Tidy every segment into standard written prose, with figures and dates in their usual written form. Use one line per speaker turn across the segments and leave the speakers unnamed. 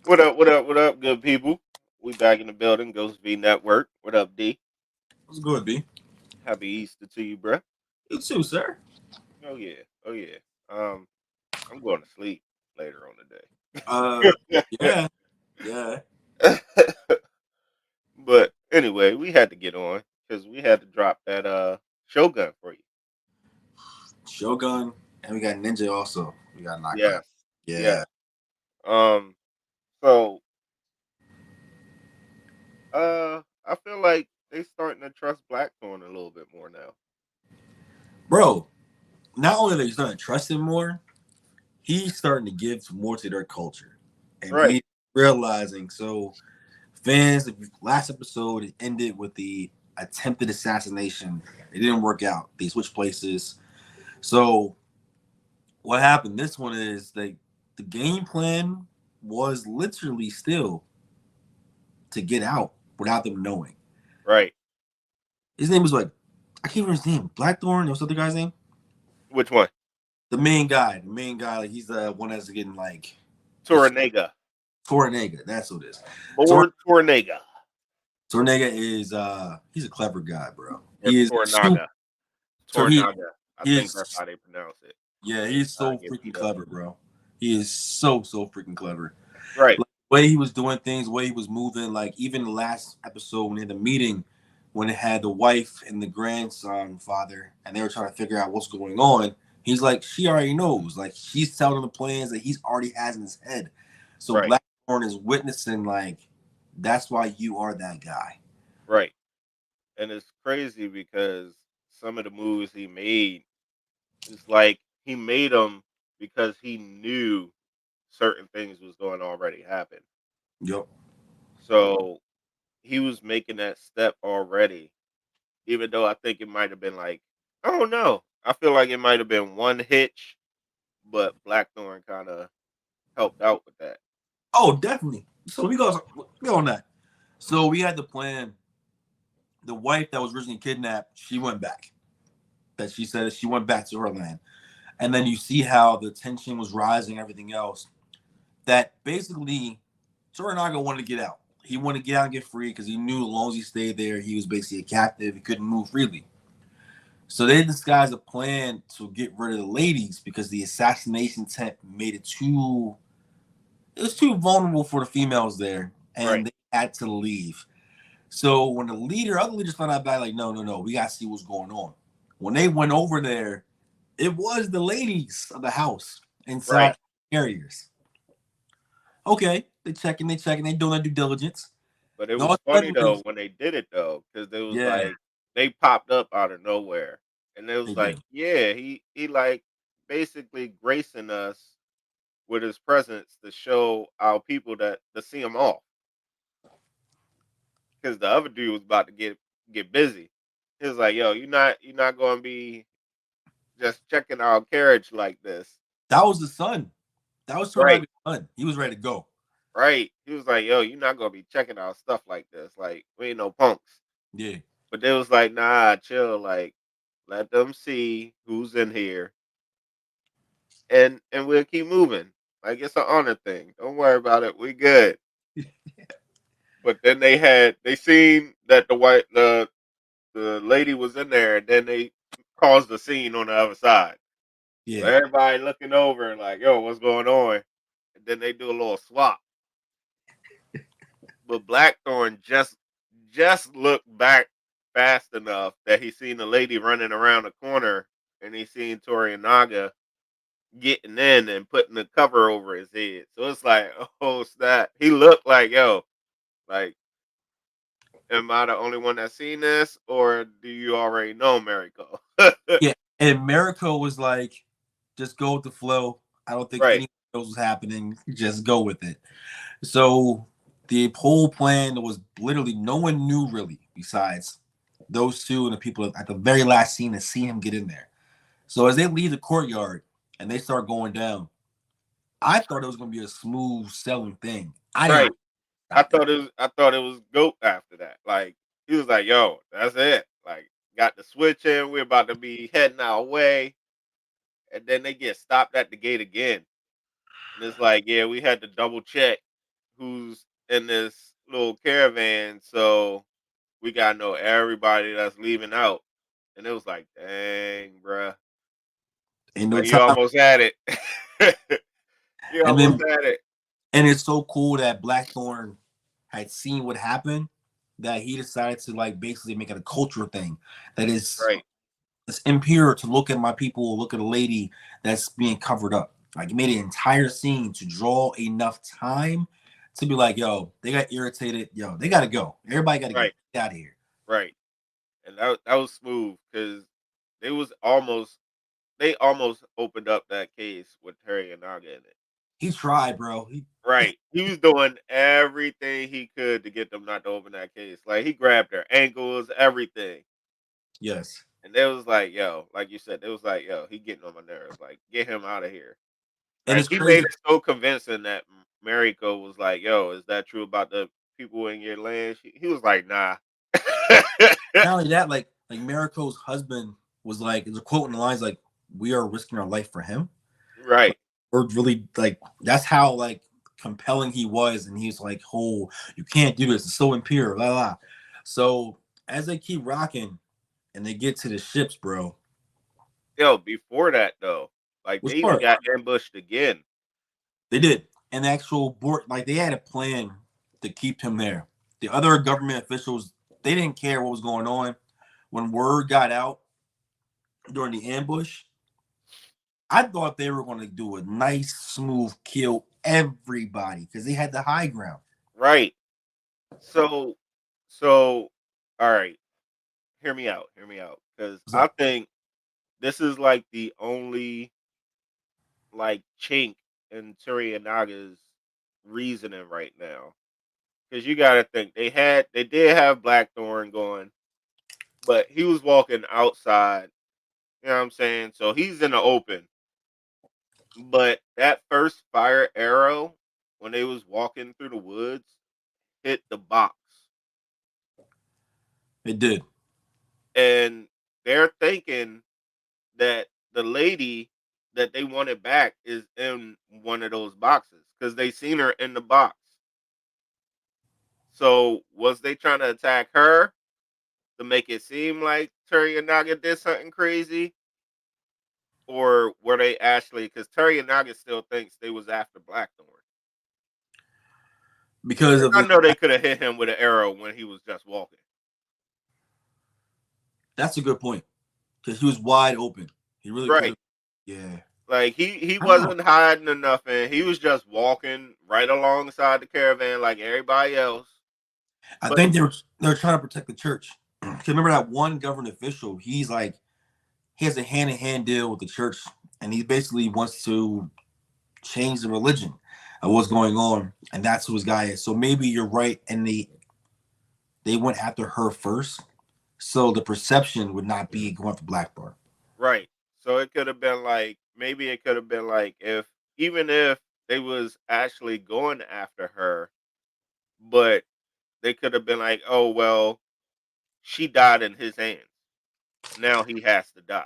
What up? What up? What up, good people? We back in the building. Ghost V Network. What up, D?
What's good, B?
Happy Easter to you, bruh.
You too, sir.
Oh yeah. Oh yeah. Um, I'm going to sleep later on
Uh,
the
yeah, yeah.
day. But anyway, we had to get on because we had to drop that Shogun for you.
Shogun, and we got Ninja also. We got knocked out.
Yes.
Yeah,
Yeah. Um. So, I feel like they starting to trust Blackthorn a little bit more now.
bro. Not only that he's starting to trust him more, he's starting to give more to their culture, and
Right.
he realizing. So, fans, the last episode it ended with the attempted assassination. It didn't work out. They switched places. So, what happened? This one is the game plan was literally still to get out without them knowing.
Right.
His name was like I can't remember his name. Blackthorn. What's the other guy's name?
Which one?
The main guy. The main guy. Like he's the one that's getting like the
Tornega.
Tornega. That's what it is. Tor-
Lord Tornega.
Tornega is he's a clever guy, bro.
Or
He is super.
Tornaga.
So he
Tornaga. I
he
think that's
is
how they pronounce it.
yeah he's so
Get
freaking
beat up.
clever, bro. He is so freaking clever.
Right.
Like, the way he was doing things, the way he was moving, like even the last episode when they had the meeting, when it had the wife and the grandson father, and they were trying to figure out what's going on. He's like, she already knows. Like she's telling him the plans that he's already has in his head. So
Right.
Blackthorn is witnessing, like, that's why you are that guy.
Right. And it's crazy because some of the moves he made, it's like he made them because he knew certain things was going to already happen.
Yep.
So he was making that step already, even though I think it might have been like, I don't know. I feel like it might have been one hitch, but Blackthorn kind of helped out with that.
Oh, definitely. So we go on that. So we had the plan. The wife that was originally kidnapped, she went back. That she said she went back to her land. And then you see how the tension was rising, everything else. That basically Toranaga wanted to get out. He wanted to get out and get free because he knew as long as he stayed there, he was basically a captive. He couldn't move freely. So they disguised a plan to get rid of the ladies because the assassination tent made it was too vulnerable for the females there,
Right.
and they had to leave. So when the other leaders found out about it, like, no, we gotta see what's going on. When they went over there, it was the ladies of the house
Right.
inside carriers. Okay, they doing their due diligence.
But it
No,
was funny though when they did it though, because they was
yeah,
like they popped up out of nowhere, and it
they
was like,
did.
yeah, he like basically gracing us with his presence to show our people that to see him off, because the other dude was about to get busy. He was like, yo, you're not gonna be just checking our carriage like this,
That was the son. That was
right?
Toronto's son. He was ready to go.
Right. He was like, yo, you're not gonna be checking our stuff like this, like we ain't no punks.
Yeah.
But they was like, nah, chill, like let them see who's in here, and we'll keep moving. Like it's an honor thing. Don't worry about it. We good. But then they seen that the lady was in there, and then they caused the scene on the other side. So
Yeah.
everybody looking over and like, yo, what's going on? And then they do a little swap. But Blackthorn just looked back fast enough that he seen the lady running around the corner, and he seen Toriyanaga getting in and putting the cover over his head. So it's like, oh snap. He looked like, yo, like, am I the only one that seen this? Or do you already know Mariko?
Yeah. And America was like, just go with the flow. I don't think
Right,
anything else was happening. Just go with it. So the whole plan was literally no one knew really besides those two and the people at the very last scene to see him get in there. So as they leave the courtyard and they start going down, I thought it was going to be a smooth selling thing. I didn't
right.
stop that.
I thought it was GOAT after that. Like he was like, yo, that's it. Like got the switch in, we're about to be heading our way. And then they get stopped at the gate again. And it's like, yeah, we had to double check. who's in this little caravan, so we gotta know everybody that's leaving out. And it was like, dang, bruh.
Ain't no
Like you
time.
almost had it. You
And
almost
then,
had it.
and it's so cool that Blackthorn had seen what happened that he decided to like basically make it a cultural thing. That is,
Right,
it's impure to look at my people, look at a lady that's being covered up. Like he made an entire scene to draw enough time to be like, yo, they got irritated. Yo, they gotta go. Everybody gotta go.
right,
Get out of here.
right. And that was smooth because they was almost they almost opened up that case with Terry and Naga in it.
He tried, bro.
Right. He was doing everything he could to get them not to open that case. Like he grabbed their ankles, everything.
Yes.
And they was like, yo, like you said, it was like, yo, he getting on my nerves. Like, get him out of here.
And
Like
it's
he made
crazy.
it so convincing that Mariko was like, yo, is that true about the people in your land? He was like, nah.
Not only that, like Mariko's husband was like, there's a quote in the lines like, "We are risking our life for him." Like,
Right,
we're really like that's how like compelling he was, and he's like, "Oh, you can't do this. It's so impure." Blah blah. So as they keep rocking and they get to the ships, bro,
yo. Before that though, like they
which
even
part
got ambushed again.
they did an actual board, like they had a plan to keep him there. The other government officials they didn't care what was going on. When word got out during the ambush, I thought they were going to do a nice, smooth kill everybody because they had the high ground.
Right. So, so, all right. Hear me out. Hear me out. Because
What's
I
up?
think this is like the only like chink in Naga's reasoning right now. Because you got to think they did have Blackthorn going, but he was walking outside. You know what I'm saying? So he's in the open. But that first fire arrow, when they was walking through the woods, hit the box,
It did.
and they're thinking that the lady that they wanted back is in one of those boxes because they seen her in the box. So was they trying to attack her to make it seem like Terry and Naga did something crazy? Or were they actually because Terry and Naga still thinks they was after Blackthorn.
Because of
I
the.
know they could have hit him with an arrow when he was just walking.
That's a good point because he was wide open. He really could
Right.
have. Yeah.
Like he
I don't know.
wasn't hiding or nothing. He was just walking right alongside the caravan like everybody else.
I
But
think they were trying to protect the church. Because remember that one government official, he's like he has a hand in hand deal with the church, and he basically wants to change the religion of what's going on, and that's who his guy is. So maybe you're right, and they went after her first, so the perception would not be going for Blackburn.
right. So it could have been like maybe it could have been like if even if they was actually going after her, but they could have been like, "Oh well, she died in his hands. Now he has to die."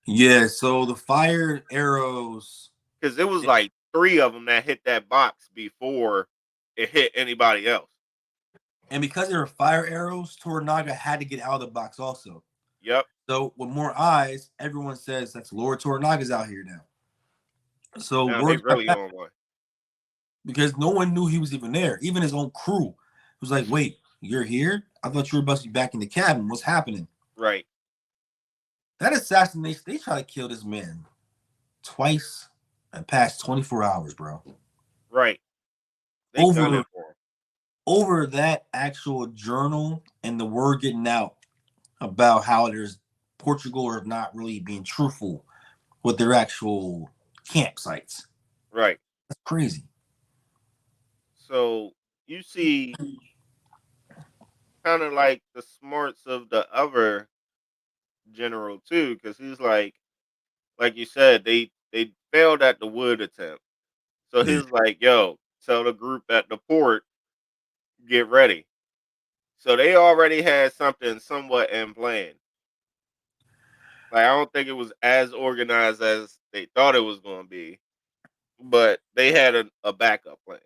Yeah, so the fired arrows,
Cuz it was like 3 of them that hit that box before it hit anybody else.
and because they were fire arrows, Toranaga had to get out of the box also.
Yep.
So with more eyes, everyone says that's Lord Toranaga's out here now. So
Now they
word got
really
back
on one.
because no one knew he was even there. Even his own crew was like, "Wait, you're here? I thought you were supposed to be back in the cabin. What's happening?"
Right.
That assassination, they try to kill this man twice in past 24 hours, bro.
Right. They gunning
Over
for him.
over that actual journal and the word getting out about how there's Portugal are not really being truthful with their actual campsites.
Right.
That's crazy.
So you see kind of like the smarts of the other general too, because he's like you said, they failed at the wood attempt. So
Yeah.
he's like, yo, tell the group at the port, get ready. So they already had something somewhat in plan. Like I don't think it was as organized as they thought it was going to be, but they had a backup plan.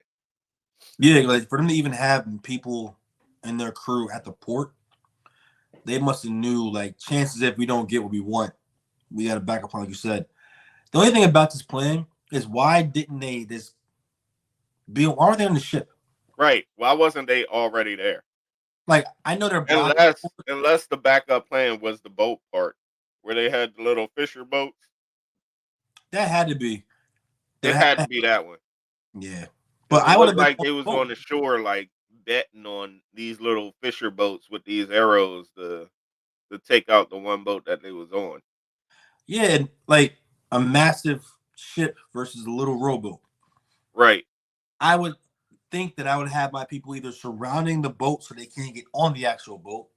Yeah, like for them to even have people in their crew at the port, they must have knew like chances if we don't get what we want, we got to back up on like you said. The only thing about this plan is why didn't they this be why were they on the ship?
Right. Why wasn't they already there?
Like I know they're blocking.
Unless the backup plan was the boat part where they had the little fisher boats.
That had to be.
It
That
had to
had,
be that one.
yeah. But
Because it
I would
looked
have been
like
on
they
the
was
boat.
on the shore, like betting on these little fisher boats with these arrows to take out the one boat that they was on.
Yeah, and like a massive ship versus a little rowboat.
Right,
I would think that I would have my people either surrounding the boat so they can't get on the actual boat.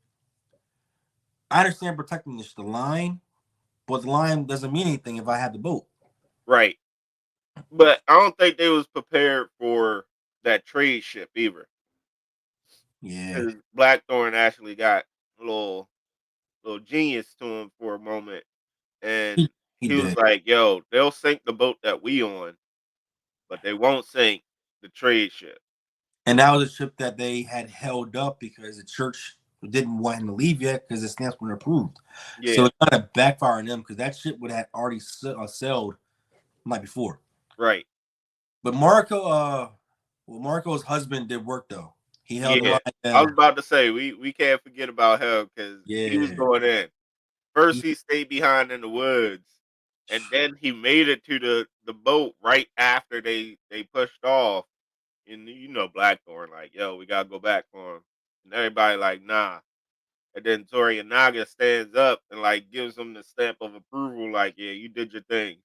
I understand protecting the line, but the line doesn't mean anything if I have the boat.
right. But I don't think they was prepared for that trade ship either.
Yeah,
Because Blackthorn actually got a little genius to him for a moment,
he,
and
he
he was
did.
like, "Yo, they'll sink the boat that we on, but they won't sink the trade ship."
And that was a ship that they had held up because the church didn't want him to leave yet because the stamps weren't approved. So
Yeah,
it kind of backfired on them because that ship would have already sailed the night before.
right.
But Marco's husband did work though. He held the
Yeah,
line
I was
down.
about to say we can't forget about him because he was
Yeah,
going in. First,
he,
he stayed behind in the woods, and then he made it to the boat right after they pushed off. And Blackthorn like, "Yo, we gotta go back for him," and everybody like, "Nah." And then Toriyanaga stands up and like gives him the stamp of approval, like, "Yeah, you did your thing."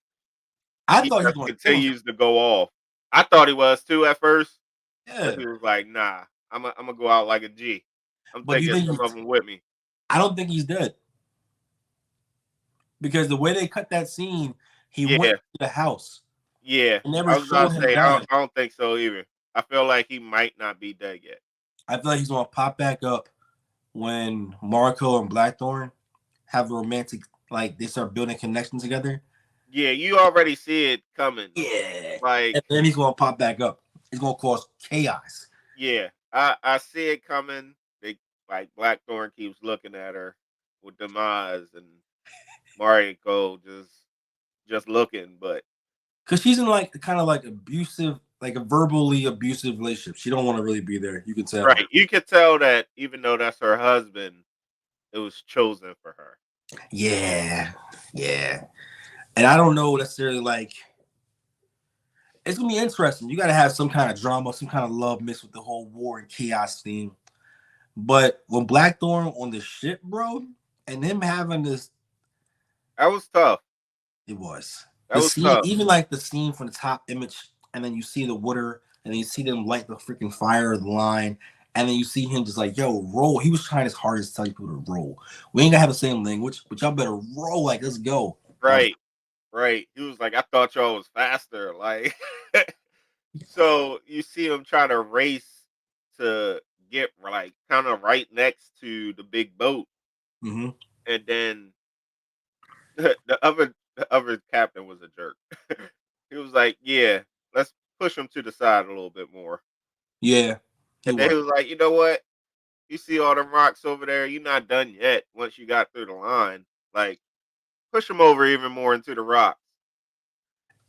I
He
thought he was
just
going to kill him.
continues to go off. I thought he was too at first, but
Yeah,
he was like, "Nah, I'm gonna go out like a G. I'm
but do you
taking
think
some of
he's?
them with me."
I don't think he's dead because the way they cut that scene, he went
Yeah,
to the house.
yeah.
It never
I was about
showed
to
him
say
dying.
I don't think so either. I feel like he might not be dead yet.
I feel like he's going to pop back up when Marco and Blackthorn have a romantic, like they start building connection together.
Yeah, you already see it coming.
Yeah.
Like,
And then he's going to pop back up. It's going to cause chaos.
yeah, I see it coming. They like Blackthorn keeps looking at her with demise and Mariko just looking, but
Because she's in like kind of like abusive, like a verbally abusive relationship. She don't want to really be there. You can tell.
right, you could tell that even though that's her husband, it was chosen for her.
Yeah. Yeah. And I don't know necessarily like it's gonna be interesting. You gotta have some kind of drama, some kind of love mixed with the whole war and chaos theme. But when Blackthorn on the ship, bro, and him having this,
That was tough.
it was
That
the
was
scene,
tough.
even like the scene from the top image, and then you see the water, and then you see them light the freaking fire of the line, and then you see him just like, yo, roll. He was trying his hardest to tell people to roll. We ain't gonna have the same language, but y'all better roll like let's go. Y'all
Right, right. He was like, I thought y'all was faster. Like, so you see him trying to race to get like kind of right next to the big boat,
mm-hmm.
and then the other captain was a jerk. He was like, "Yeah, let's push him to the side a little bit more."
Yeah, he
And then
was.
he was like, "You know what? You see all them rocks over there? You're not done yet. Once you got through the line, like push him over even more into the rocks."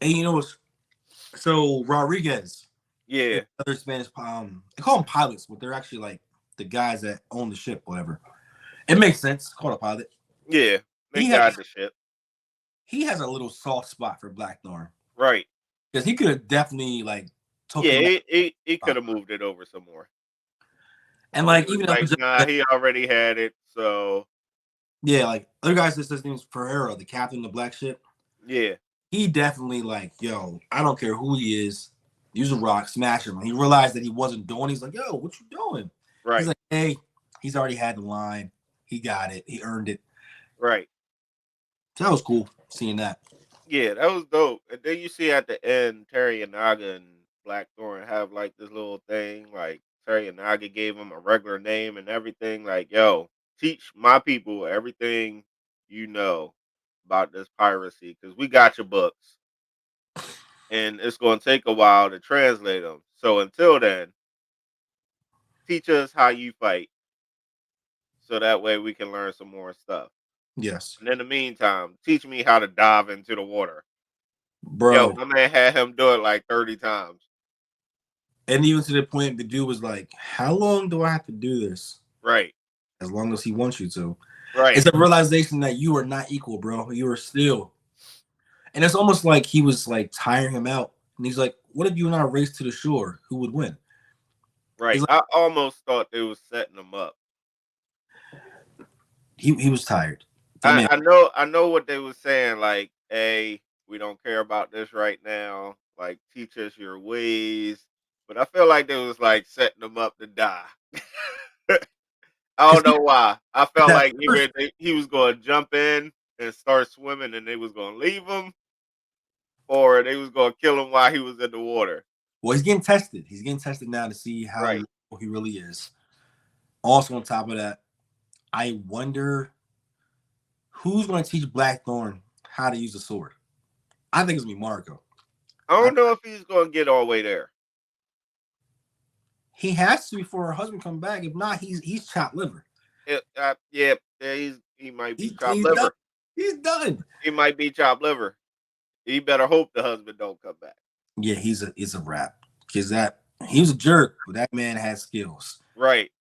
And you know, so Rodriguez and
Yeah,
other Spanish, they call them pilots, but they're actually like the guys that own the ship, whatever. It makes sense. Call a pilot.
yeah. They
He had
got the ship.
he has a little soft spot for Blackthorn
Right.
because he could have definitely like took
Yeah,
him out.
he could have moved it over some more.
And
But
like
he was
even
like,
other
"Nah, he already had it." So
yeah, like other guys, his name's Ferreira, the captain of the black ship.
yeah,
He definitely like, yo, I don't care who he is, use a rock, smash him. When he realized that he wasn't doing, he's like, yo, what you doing? He's
right,
like, hey, he's already had the line. He got it. He earned it.
right.
So that was cool seeing that.
Yeah, that was dope. And then you see at the end, Terry Yanaga and Blackthorn have like this little thing. Like Terry Yanaga gave him a regular name and everything. Like, yo, teach my people everything you know about this piracy because we got your books, and it's going to take a while to translate them. So until then, teach us how you fight, so that way we can learn some more stuff.
Yes,
And in the meantime, teach me how to dive into the water. Yo,
bro.
my man had him do it like 30 times.
And even to the point, the dude was like, "How long do I have to do this?"
Right,
As long as he wants you to. It's
right,
a realization that you are not equal, bro. You are still, and it's almost like he was like tiring him out. And he's like, "What if you and I race to the shore? Who would win?" He's
right.
like,
I almost thought they was setting him up.
he was tired. That man.
I know what they was saying. Like, hey, we don't care about this right now. Like, teach us your ways. But I feel like they was like setting him up to die. I
Because
don't know why. I felt
that
like
first,
either he was going to jump in and start swimming, and they was going to leave him, or they was going to kill him while he was in the water.
well, he's getting tested. He's getting tested now to see how
Right.
low he really is. Also, on top of that, I wonder who's going to teach Blackthorn how to use a sword. I think it's gonna be Marco.
I
I,
don't know if he's going to get all the way there.
he has to before her husband come back. If not, he's chopped liver.
Yeah, he might be chopped
He's done.
liver.
He's done.
He might be chopped liver. He better hope the husband don't come back.
Yeah, he's a rap because that he was a jerk, but that man has skills.
Right.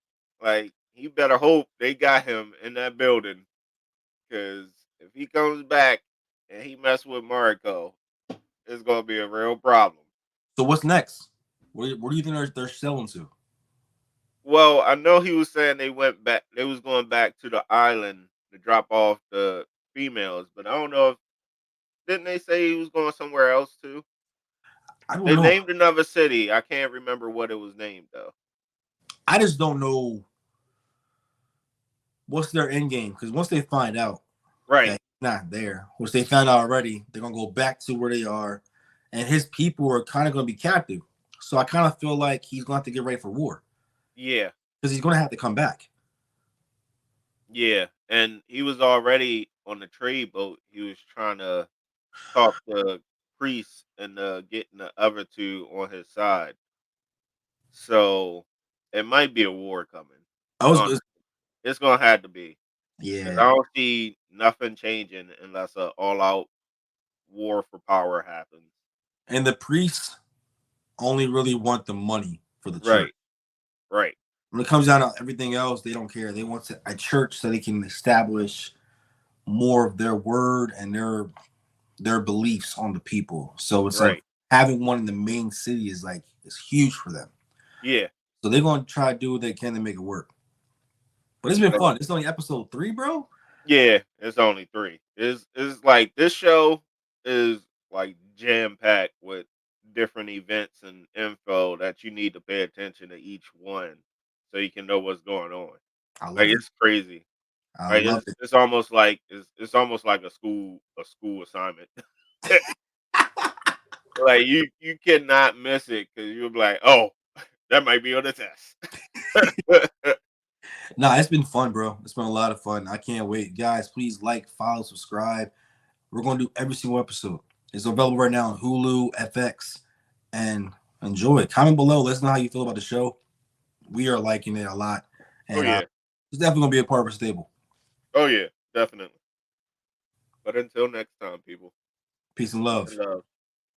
Like, he better hope they got him in that building, because if he comes back and he mess with Mariko, it's gonna be a real problem.
So what's next? Where do you think they're selling to?
Well, I know he was saying they went back. They was going back to the island to drop off the females, but I don't know if didn't they say he was going somewhere else too?
I don't
They
know.
named another city. I can't remember what it was named though.
I just don't know what's their end game because once they find out that
Right.
he's not there, which they found out already, they're gonna go back to where they are, and his people are kind of gonna be captive. So I kind of feel like he's going to have to get ready for war
Yeah.
because he's going to have to come back.
Yeah. And he was already on the trade boat. He was trying to talk to priests and getting the other two on his side. So it might be a war coming.
I was,
Honestly, it's gonna have to be, because
yeah,
I don't see nothing changing unless a all out war for power happens.
and the priests only really want the money for the church.
Right, right,
When it comes down to everything else, they don't care. They want a church so they can establish more of their word and their beliefs on the people. So it's like
right.
having one in the main city is huge for them.
Yeah,
So they're going to try to do what they can to make it work. But it's been
but
fun. It's only episode 3, bro.
yeah. It's only three. It's like this show is like jam packed with different events and info that you need to pay attention to each one, so you can know what's going on.
I
Like,
love it.
it's crazy.
I
Like,
love it.
it's almost like it's almost like a school assignment. Like, you cannot miss it because you'll be like, oh, that might be on the test.
Nah, it's been fun, bro. It's been a lot of fun. I can't wait. Guys, please like, follow, subscribe. We're going to do every single episode. It's available right now on Hulu, FX, and enjoy it. Comment below. Let us know how you feel about the show. We are liking it a lot.
Oh
And
yeah,
it's definitely going to be a part of our stable.
oh yeah, definitely. But until next time, people.
Peace and
Peace
love.
and love.